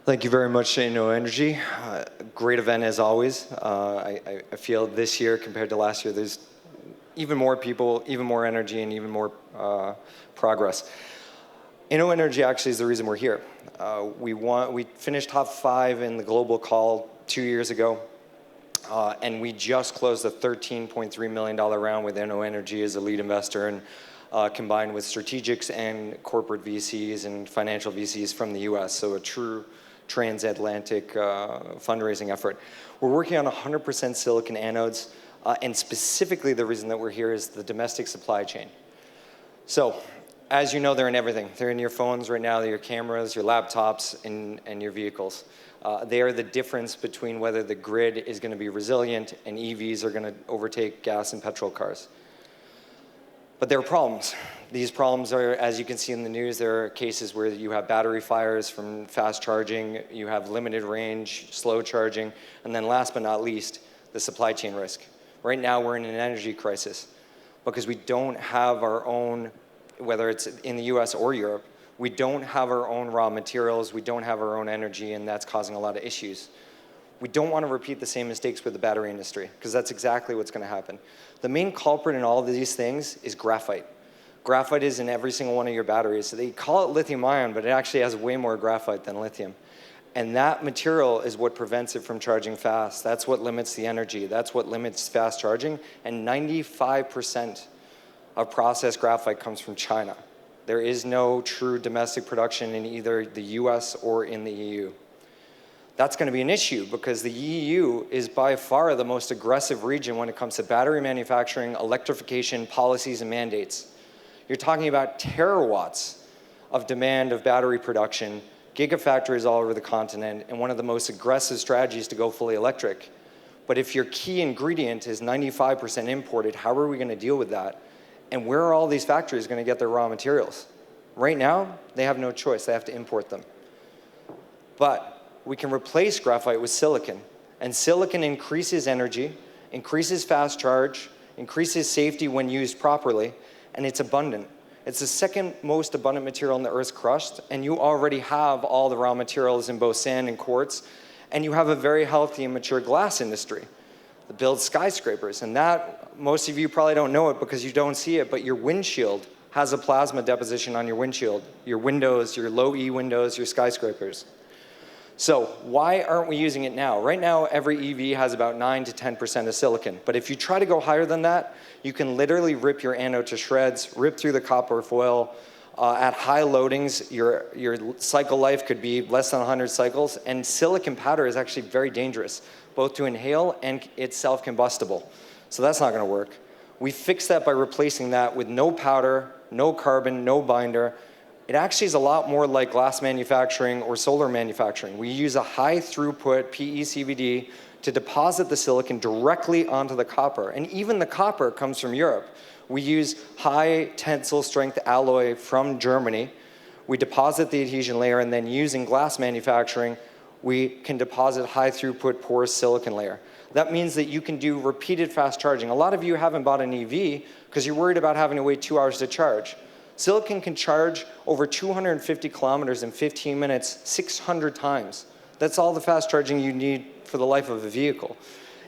Thank you very much, Inno Energy. Great event as always. I feel this year compared to last year, there's even more people, even more energy, and even more progress. Inno Energy actually is the reason we're here. We finished top 5 in the global call 2 years ago, and we just closed a $13.3 million round with Inno Energy as a lead investor, and combined with strategics and corporate VCs and financial VCs from the US, so a true transatlantic fundraising effort. We're working on 100% silicon anodes, and specifically the reason that we're here is the domestic supply chain. So, as you know, they're in everything. They're in your phones right now, your cameras, your laptops, and your vehicles. They are the difference between whether the grid is going to be resilient and EVs are going to overtake gas and petrol cars. But there are problems. These problems are, as you can see in the news, there are cases where you have battery fires from fast charging, you have limited range, slow charging, and then last but not least, the supply chain risk. Right now, we're in an energy crisis because we don't have our own, whether it's in the US or Europe, we don't have our own raw materials, we don't have our own energy, and that's causing a lot of issues. We don't want to repeat the same mistakes with the battery industry, because that's exactly what's going to happen. The main culprit in all of these things is graphite. Graphite is in every single one of your batteries. So they call it lithium ion, but it actually has way more graphite than lithium. And that material is what prevents it from charging fast. That's what limits the energy. That's what limits fast charging. And 95% of processed graphite comes from China. There is no true domestic production in either the US or in the EU. That's going to be an issue because the EU is by far the most aggressive region when it comes to battery manufacturing, electrification, policies, and mandates. You're talking about terawatts of demand of battery production, gigafactories all over the continent, and one of the most aggressive strategies to go fully electric. But if your key ingredient is 95% imported, how are we going to deal with that? And where are all these factories going to get their raw materials? Right now, they have no choice. They have to import them. But we can replace graphite with silicon. And silicon increases energy, increases fast charge, increases safety when used properly, and it's abundant. It's the second most abundant material in the Earth's crust, and you already have all the raw materials in both sand and quartz, and you have a very healthy and mature glass industry that builds skyscrapers. And that, most of you probably don't know it because you don't see it, but your windshield has a plasma deposition on your windshield, your windows, your low E windows, your skyscrapers. So why aren't we using it now? Right now, every EV has about 9 to 10% of silicon. But if you try to go higher than that, you can literally rip your anode to shreds, rip through the copper foil. At high loadings, your cycle life could be less than 100 cycles. And silicon powder is actually very dangerous, both to inhale and it's self-combustible. So that's not going to work. We fix that by replacing that with no powder, no carbon, no binder. It actually is a lot more like glass manufacturing or solar manufacturing. We use a high throughput PECVD to deposit the silicon directly onto the copper. And even the copper comes from Europe. We use high tensile strength alloy from Germany. We deposit the adhesion layer, and then using glass manufacturing, we can deposit high throughput porous silicon layer. That means that you can do repeated fast charging. A lot of you haven't bought an EV because you're worried about having to wait 2 hours to charge. Silicon can charge over 250 kilometers in 15 minutes, 600 times. That's all the fast charging you need for the life of a vehicle.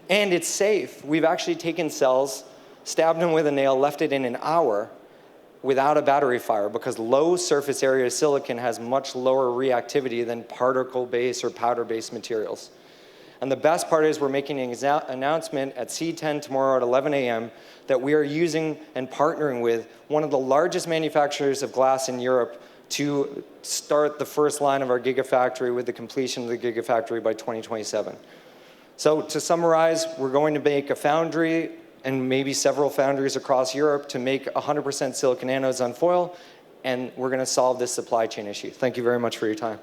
And it's safe. We've actually taken cells, stabbed them with a nail, left it in an hour without a battery fire because low surface area silicon has much lower reactivity than particle-based or powder-based materials. And the best part is we're making an announcement at C10 tomorrow at 11 a.m. that we are using and partnering with one of the largest manufacturers of glass in Europe to start the first line of our gigafactory with the completion of the gigafactory by 2027. So to summarize, we're going to make a foundry and maybe several foundries across Europe to make 100% silicon anodes on foil, and we're going to solve this supply chain issue. Thank you very much for your time.